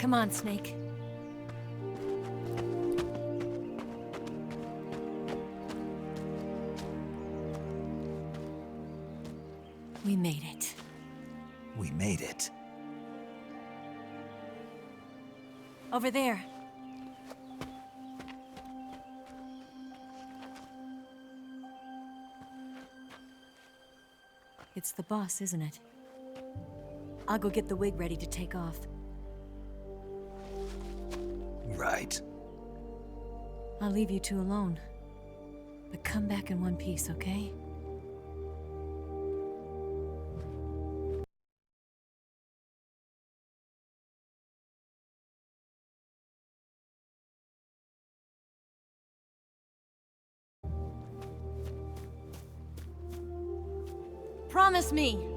Come on, Snake. We made it. We made it. Over there. It's the boss, isn't it? I'll go get the wig ready to take off. Right. I'll leave you two alone. But come back in one piece, okay? Promise me!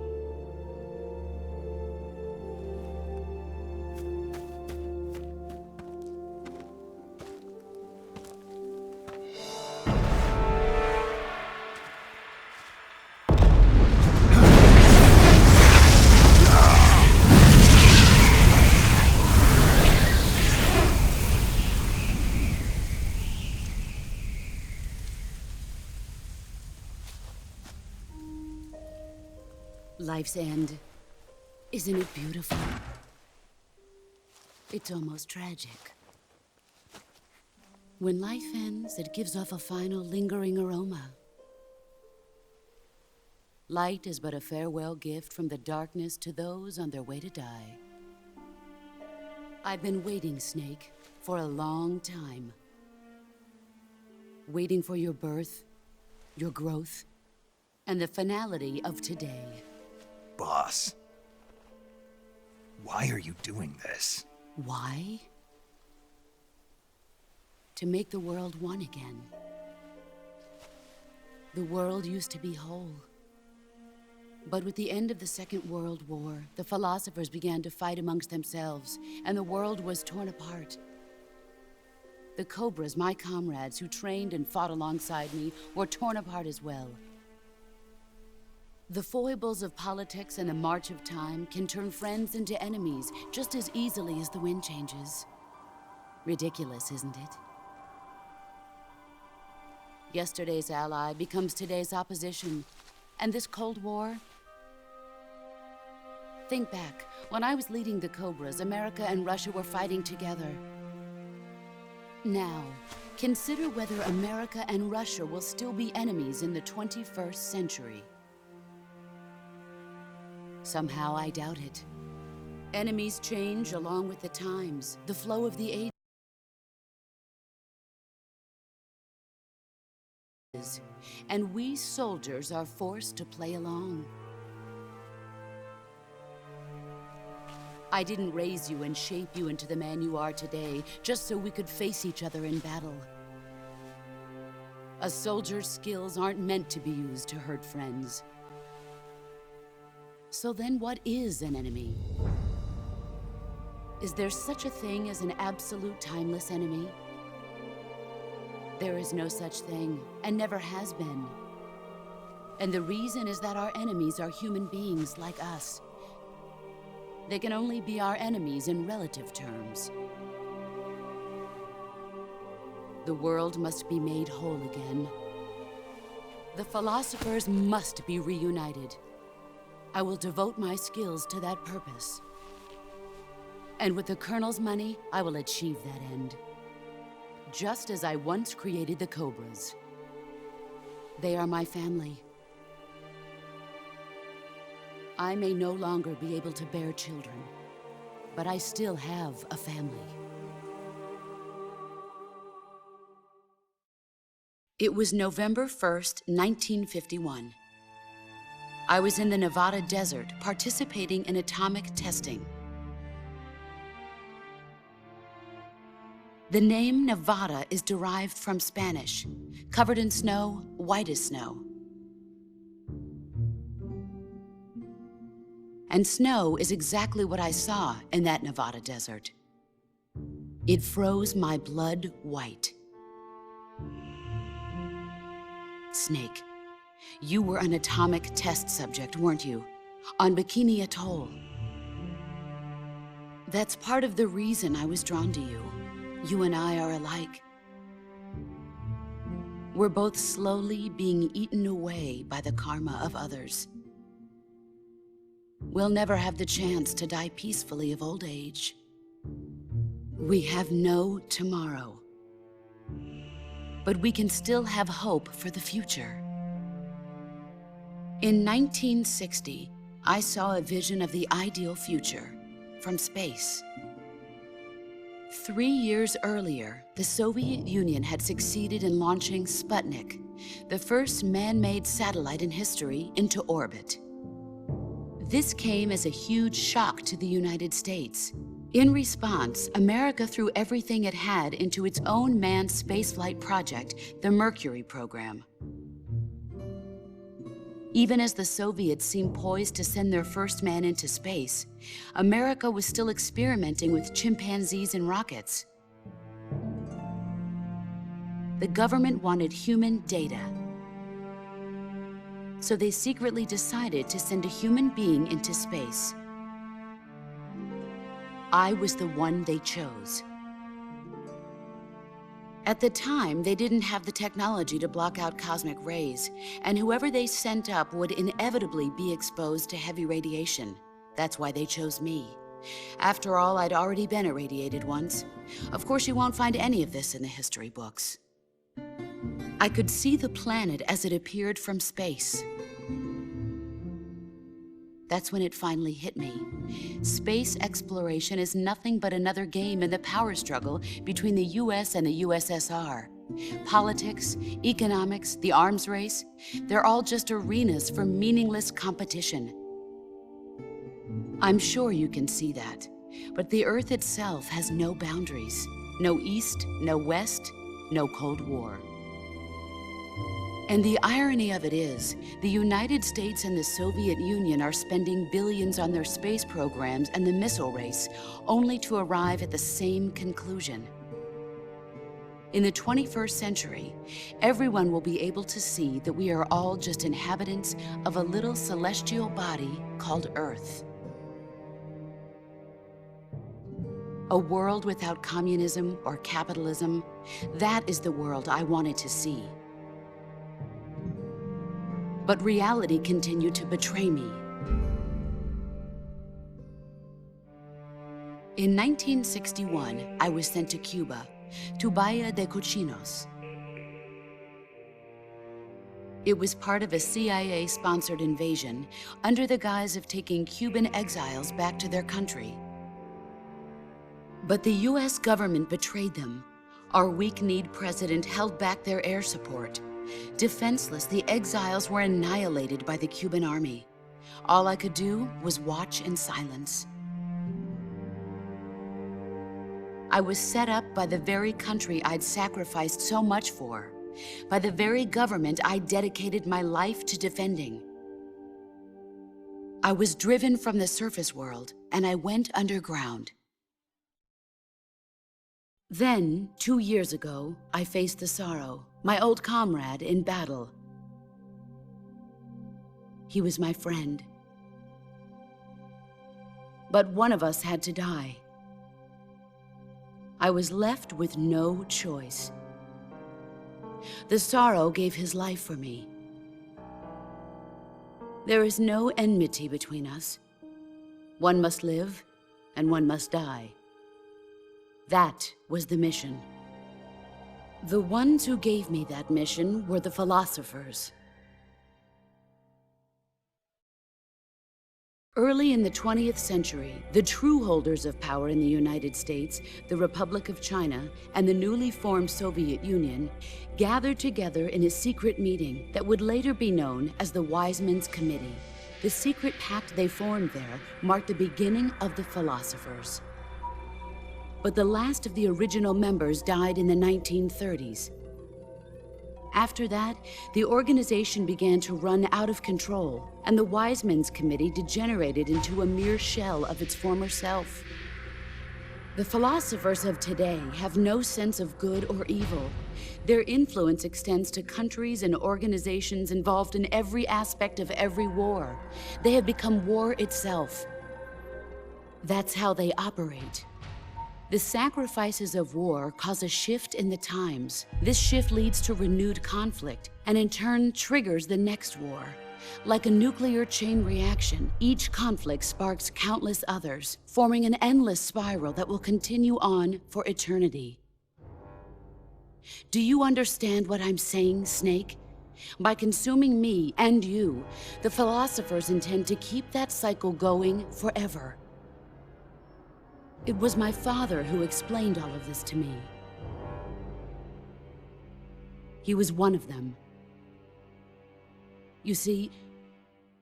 Life's end. Isn't it beautiful? It's almost tragic. When life ends, it gives off a final lingering aroma. Light is but a farewell gift from the darkness to those on their way to die. I've been waiting, Snake, for a long time. Waiting for your birth, your growth, and the finality of today. Boss. Why are you doing this? Why? To make the world one again. The world used to be whole. But with the end of the Second World War, the philosophers began to fight amongst themselves, and the world was torn apart. The Cobras, my comrades who trained and fought alongside me, were torn apart as well. The foibles of politics and the march of time can turn friends into enemies just as easily as the wind changes. Ridiculous, isn't it? Yesterday's ally becomes today's opposition. And this Cold War? Think back. When I was leading the Cobras, America and Russia were fighting together. Now, consider whether America and Russia will still be enemies in the 21st century. Somehow I doubt it. Enemies change along with the times, the flow of the ages, and we soldiers are forced to play along. I didn't raise you and shape you into the man you are today just so we could face each other in battle. A soldier's skills aren't meant to be used to hurt friends. So then what is an enemy? Is there such a thing as an absolute timeless enemy? There is no such thing, and never has been. And the reason is that our enemies are human beings like us. They can only be our enemies in relative terms. The world must be made whole again. The philosophers must be reunited. I will devote my skills to that purpose. And with the Colonel's money, I will achieve that end. Just as I once created the Cobras. They are my family. I may no longer be able to bear children, but I still have a family. It was November 1st, 1951. I was in the Nevada desert participating in atomic testing. The name Nevada is derived from Spanish, covered in snow, white as snow. And snow is exactly what I saw in that Nevada desert. It froze my blood white. Snake, you were an atomic test subject, weren't you? On Bikini Atoll. That's part of the reason I was drawn to you. You and I are alike. We're both slowly being eaten away by the karma of others. We'll never have the chance to die peacefully of old age. We have no tomorrow. But we can still have hope for the future. In 1960, I saw a vision of the ideal future from space. 3 years earlier, the Soviet Union had succeeded in launching Sputnik, the first man-made satellite in history, into orbit. This came as a huge shock to the United States. In response, America threw everything it had into its own manned spaceflight project, the Mercury program. Even as the Soviets seemed poised to send their first man into space, America was still experimenting with chimpanzees and rockets. The government wanted human data. So they secretly decided to send a human being into space. I was the one they chose. At the time, they didn't have the technology to block out cosmic rays, and whoever they sent up would inevitably be exposed to heavy radiation. That's why they chose me. After all, I'd already been irradiated once. Of course, you won't find any of this in the history books. I could see the planet as it appeared from space. That's when it finally hit me. Space exploration is nothing but another game in the power struggle between the US and the USSR. Politics, economics, the arms race, they're all just arenas for meaningless competition. I'm sure you can see that, but the Earth itself has no boundaries. No East, no West, no Cold War. And the irony of it is, the United States and the Soviet Union are spending billions on their space programs and the missile race, only to arrive at the same conclusion. In the 21st century, everyone will be able to see that we are all just inhabitants of a little celestial body called Earth. A world without communism or capitalism, that is the world I wanted to see. But reality continued to betray me. In 1961, I was sent to Cuba, to Bahia de Cochinos. It was part of a CIA-sponsored invasion under the guise of taking Cuban exiles back to their country. But the US government betrayed them. Our weak-kneed president held back their air support. Defenseless, the exiles were annihilated by the Cuban army. All I could do was watch in silence. I was set up by the very country I'd sacrificed so much for, by the very government I dedicated my life to defending. I was driven from the surface world, and I went underground. Then, 2 years ago, I faced the sorrow, my old comrade in battle. He was my friend. But one of us had to die. I was left with no choice. The sorrow gave his life for me. There is no enmity between us. One must live, and one must die. That was the mission. The ones who gave me that mission were the philosophers. Early in the 20th century, the true holders of power in the United States, the Republic of China, and the newly formed Soviet Union gathered together in a secret meeting that would later be known as the Wise Men's Committee. The secret pact they formed there marked the beginning of the philosophers. But the last of the original members died in the 1930s. After that, the organization began to run out of control, and the Wise Men's Committee degenerated into a mere shell of its former self. The philosophers of today have no sense of good or evil. Their influence extends to countries and organizations involved in every aspect of every war. They have become war itself. That's how they operate. The sacrifices of war cause a shift in the times. This shift leads to renewed conflict, and in turn triggers the next war. Like a nuclear chain reaction, each conflict sparks countless others, forming an endless spiral that will continue on for eternity. Do you understand what I'm saying, Snake? By consuming me and you, the philosophers intend to keep that cycle going forever. It was my father who explained all of this to me. He was one of them. You see,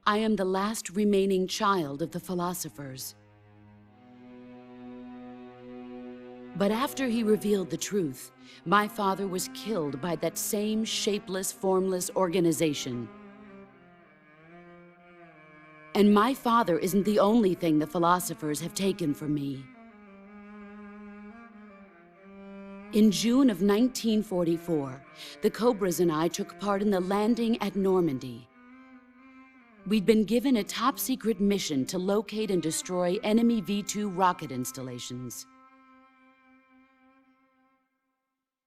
I am the last remaining child of the philosophers. But after he revealed the truth, my father was killed by that same shapeless, formless organization. And my father isn't the only thing the philosophers have taken from me. In June of 1944, the Cobras and I took part in the landing at Normandy. We'd been given a top-secret mission to locate and destroy enemy V-2 rocket installations.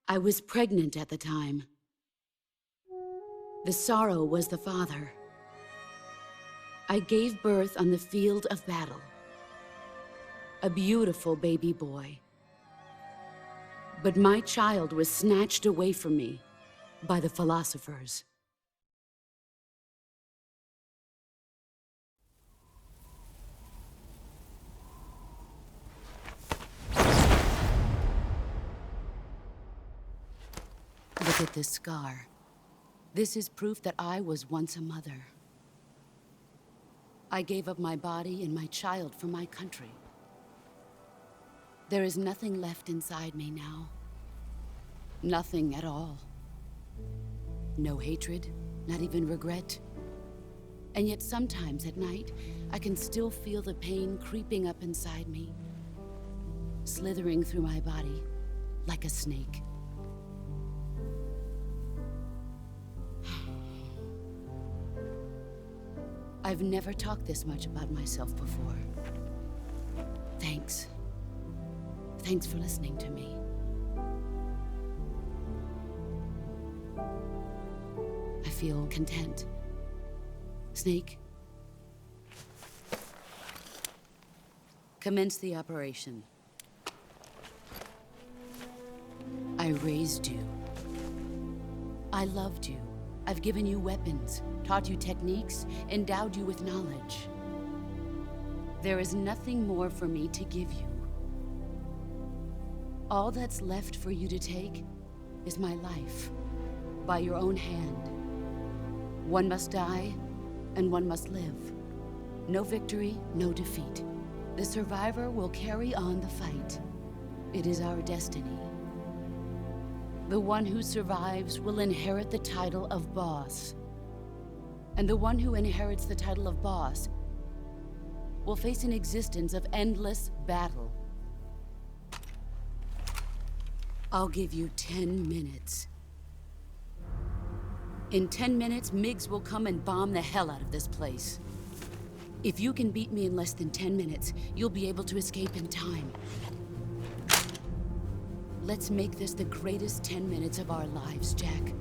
I was pregnant at the time. The sorrow was the father. I gave birth on the field of battle. A beautiful baby boy. But my child was snatched away from me by the philosophers. Look at this scar. This is proof that I was once a mother. I gave up my body and my child for my country. There is nothing left inside me now. Nothing at all. No hatred, not even regret. And yet sometimes at night, I can still feel the pain creeping up inside me, slithering through my body like a snake. I've never talked this much about myself before. Thanks. Thanks for listening to me. I feel content. Snake, commence the operation. I raised you. I loved you. I've given you weapons, taught you techniques, endowed you with knowledge. There is nothing more for me to give you. All that's left for you to take is my life, by your own hand. One must die, and one must live. No victory, no defeat. The survivor will carry on the fight. It is our destiny. The one who survives will inherit the title of boss. And the one who inherits the title of boss will face an existence of endless battle. I'll give you 10 minutes. In 10 minutes, MiGs will come and bomb the hell out of this place. If you can beat me in less than 10 minutes, you'll be able to escape in time. Let's make this the greatest 10 minutes of our lives, Jack.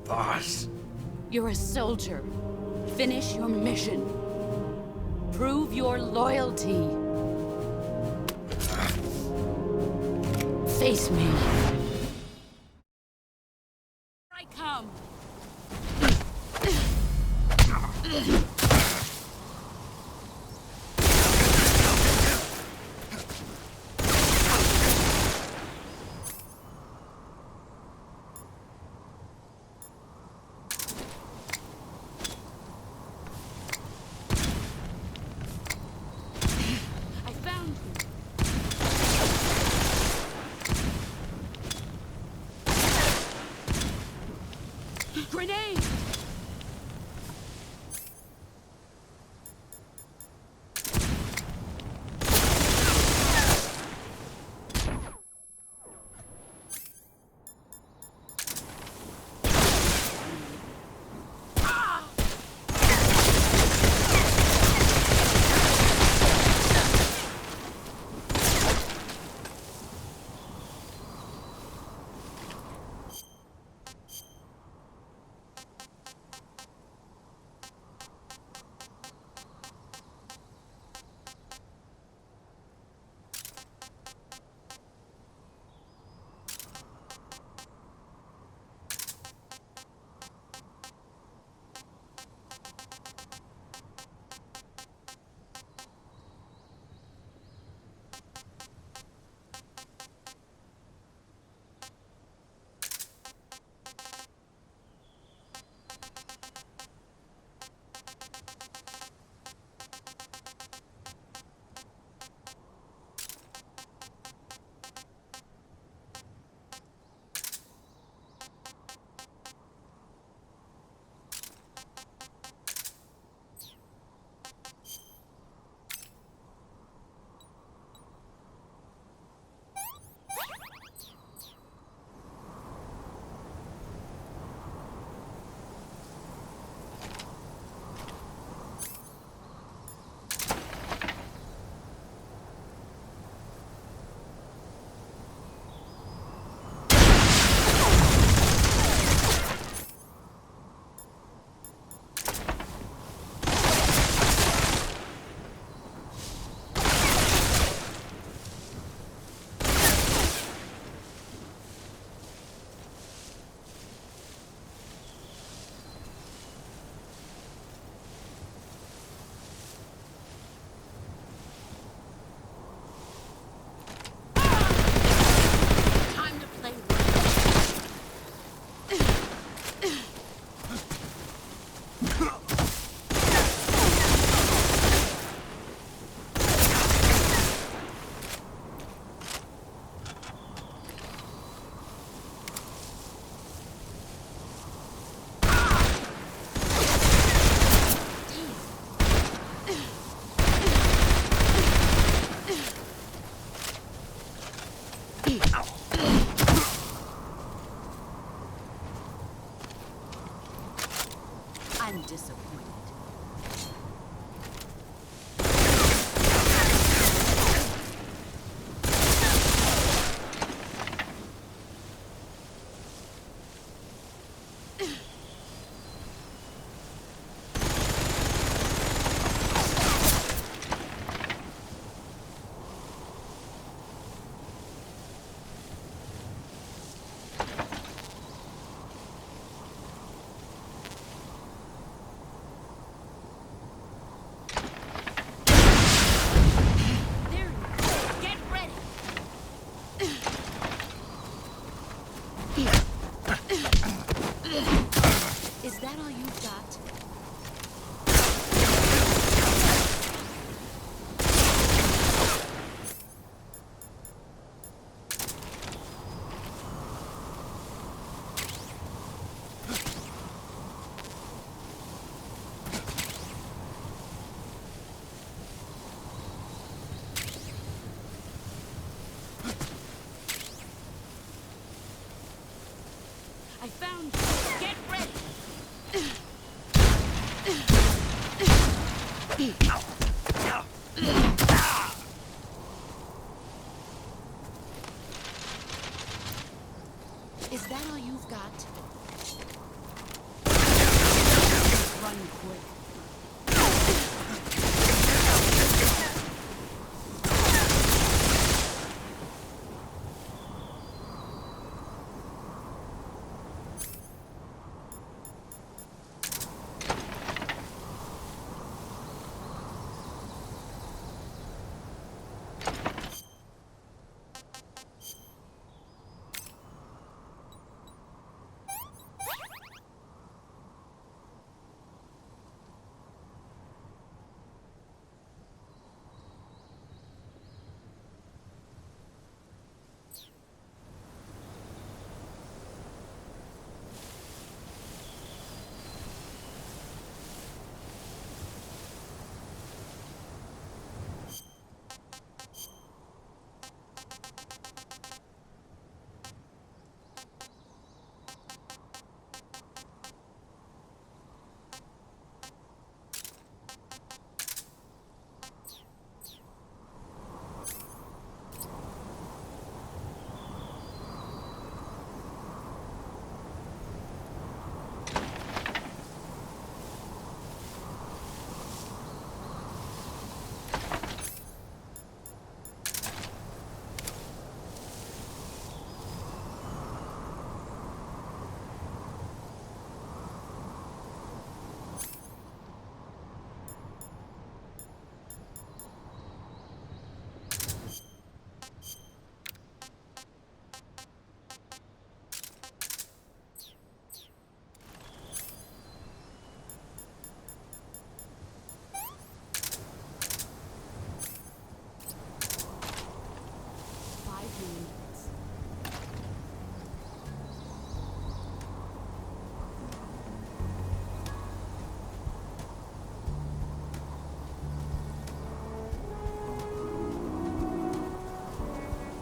Boss. You're a soldier. Finish your mission. Prove your loyalty. Face me. I come. Grenade! found you. Get ready. Is that all you've got? Run quick.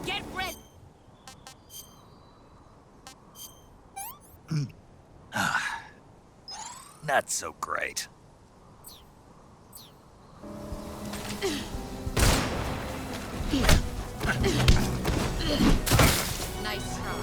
Get ready. Not so great. Nice try.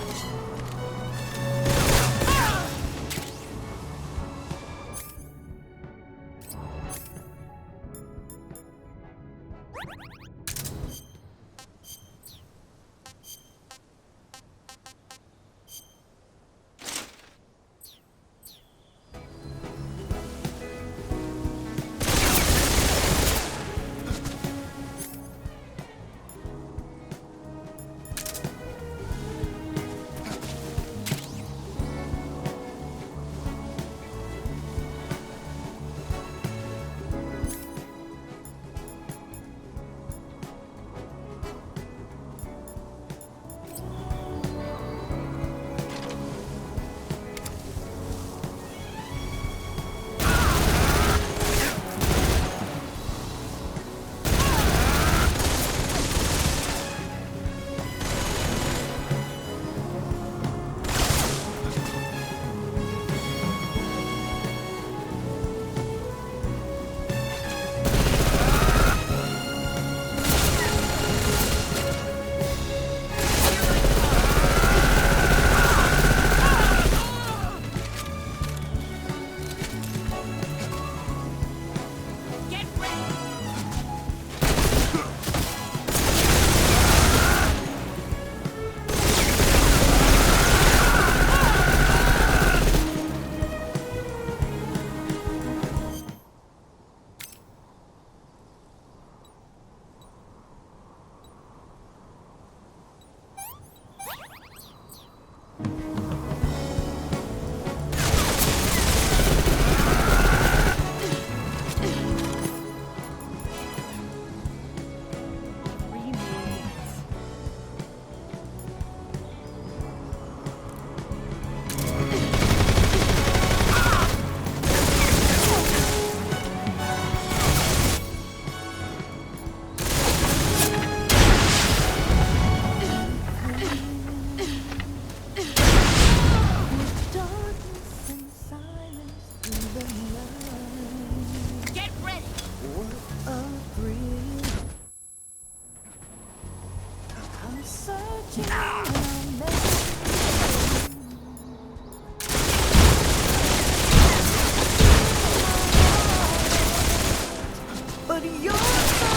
But you're so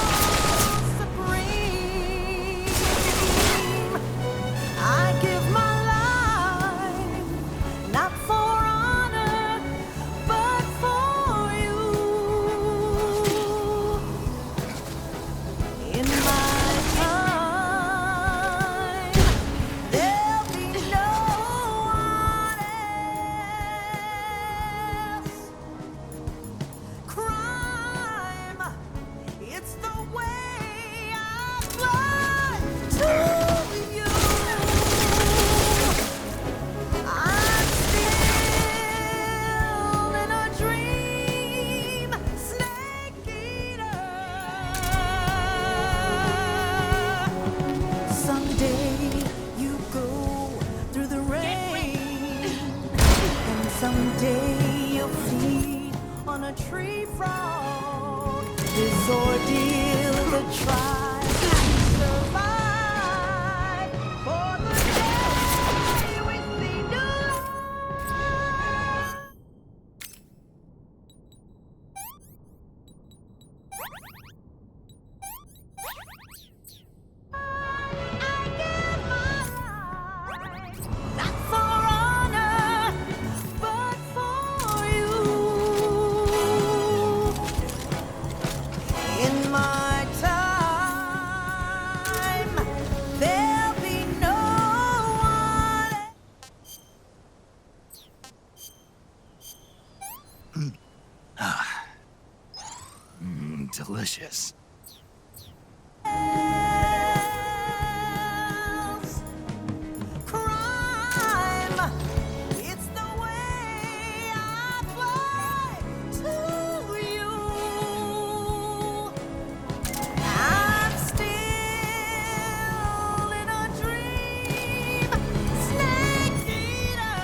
supreme. I give my life, not for honor, but for you. In my time, there'll be no one else. Crime, it's the way I fly to you. I'm still in a dream, snake eater. Someday you go through the rain, and someday you'll feed on a tree frog. This ordeal is a try to survive for the day we see new life. I give my life, not for honor, but for you. In my time, there'll be no one Delicious. else. Crime, it's the way I fly to you. I'm still in a dream, snake eater.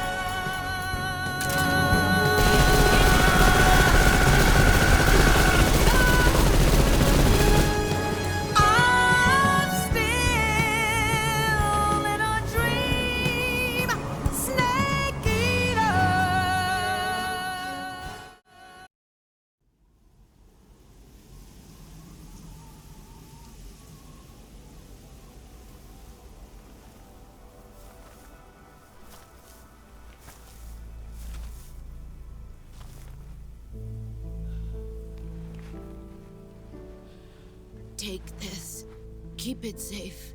I'm still in a dream, snake eater. Take this. Keep it safe.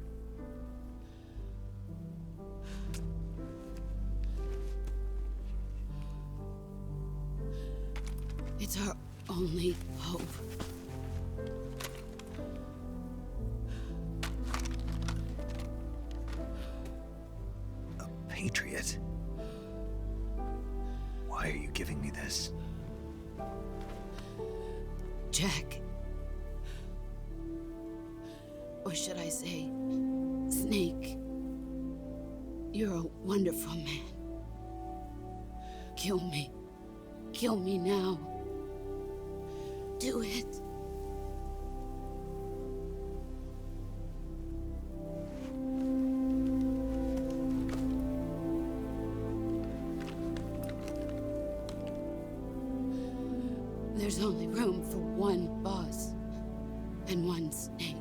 It's our only hope. A patriot? Why are you giving me this? Jack. Or should I say, Snake. You're a wonderful man. Kill me. Kill me now. Do it. There's only room for one boss and one snake.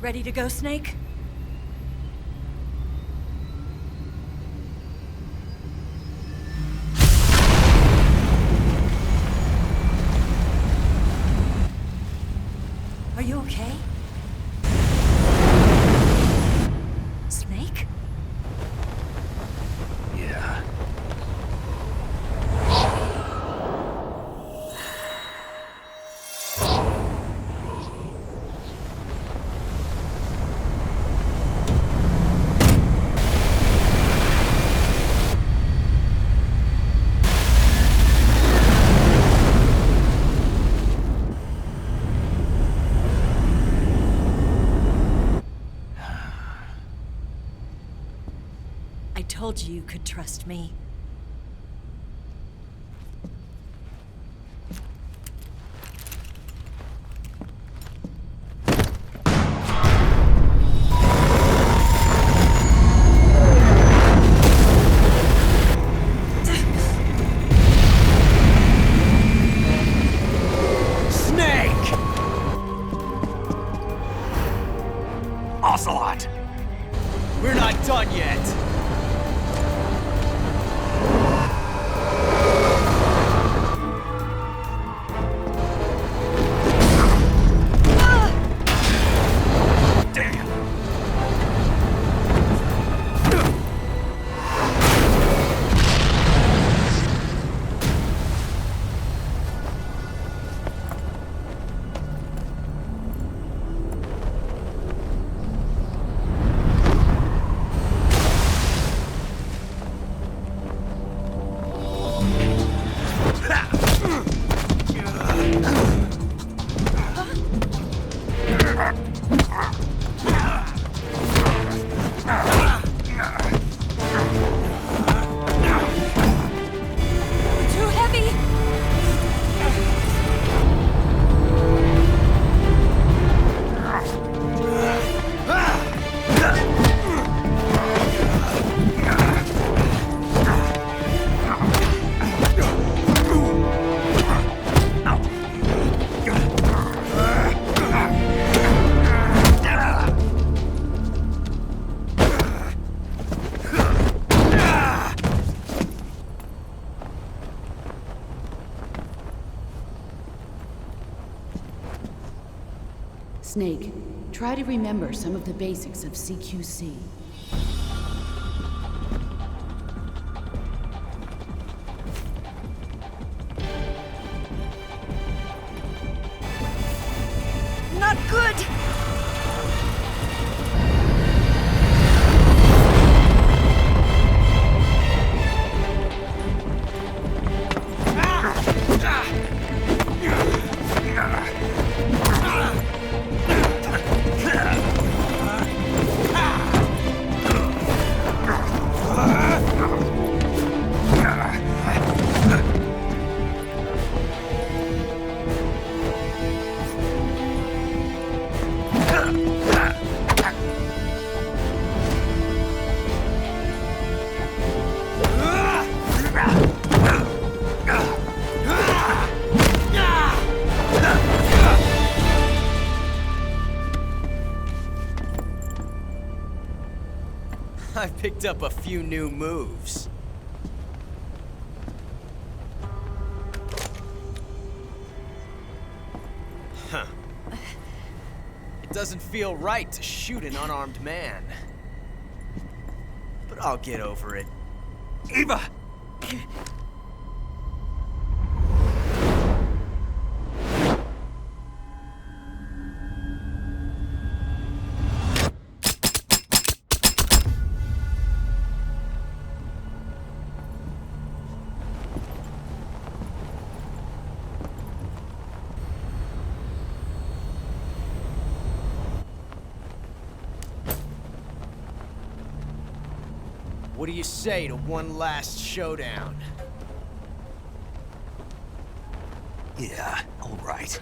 Ready to go, Snake? Are you okay? Snake? Yeah. I told you you could trust me. Snake! Ocelot! We're not done yet. Damn! Too heavy! Snake, try to remember some of the basics of CQC. Not good! I picked up a few new moves. Huh. It doesn't feel right to shoot an unarmed man. But I'll get over it. Eva! What do you say to one last showdown? Yeah, all right.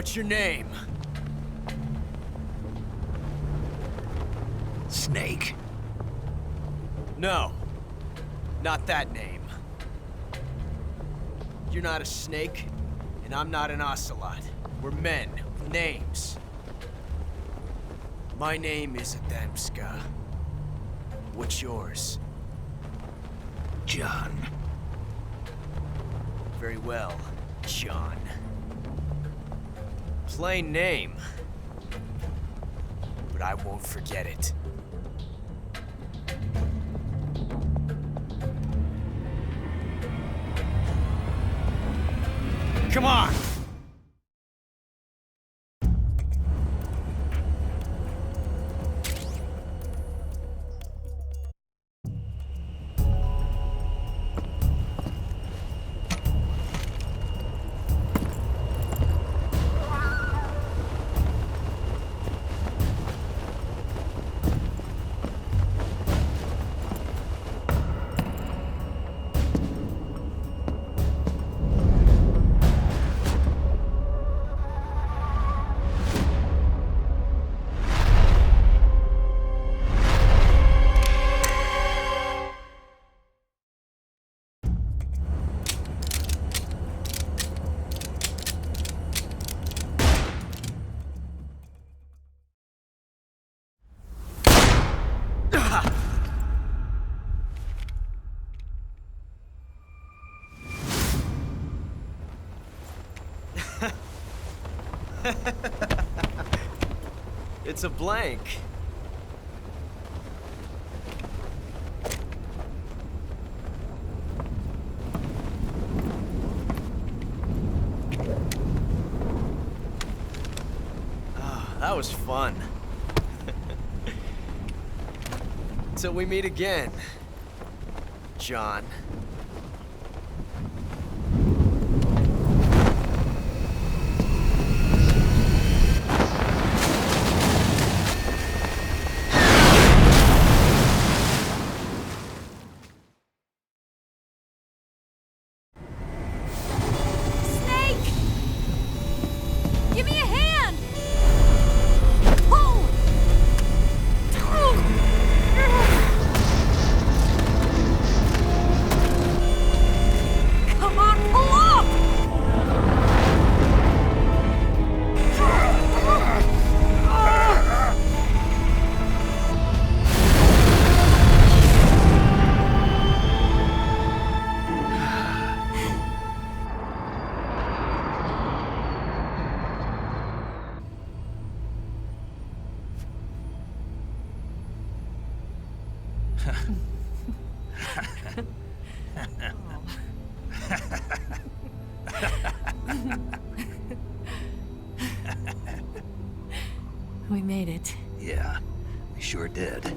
What's your name? Snake. No. Not that name. You're not a snake, and I'm not an ocelot. We're men with names. My name is Adamska. What's yours? John. Very well, John. Plain name. But I won't forget it. Come on! It's a blank. Ah, that was fun. Till we meet again, John. Give me a hand! Pull! Come on, pull up! We made it. Yeah, we sure did.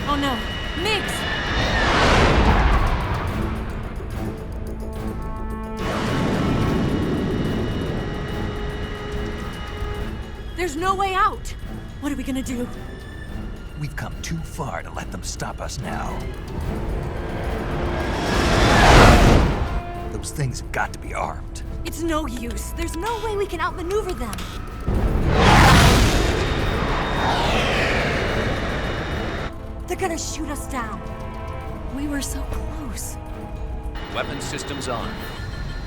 Oh no, Miggs! There's no way out! What are we gonna do? We've come too far to let them stop us now. Those things have got to be armed. It's no use. There's no way we can outmaneuver them. They're gonna shoot us down. We were so close. Weapon systems on.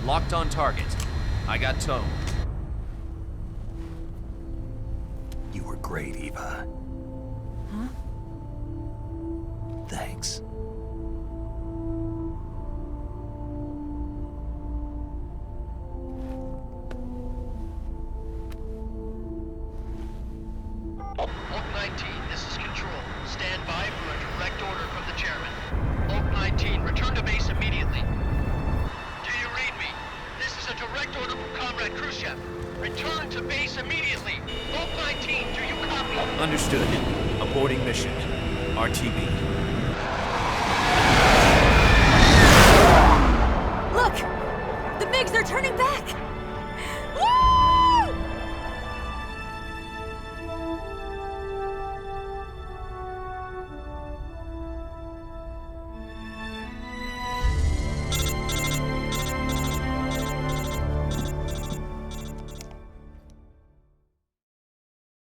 Locked on target. I got towed. You were great, Eva. Huh? Thanks. Oak 19, this is Control. Stand by for a direct order from the chairman. Oak 19, return to base immediately. Do you read me? This is a direct order from Comrade Khrushchev. Return to base immediately. Oak 19, do you copy? Understood. Aborting mission. RTB.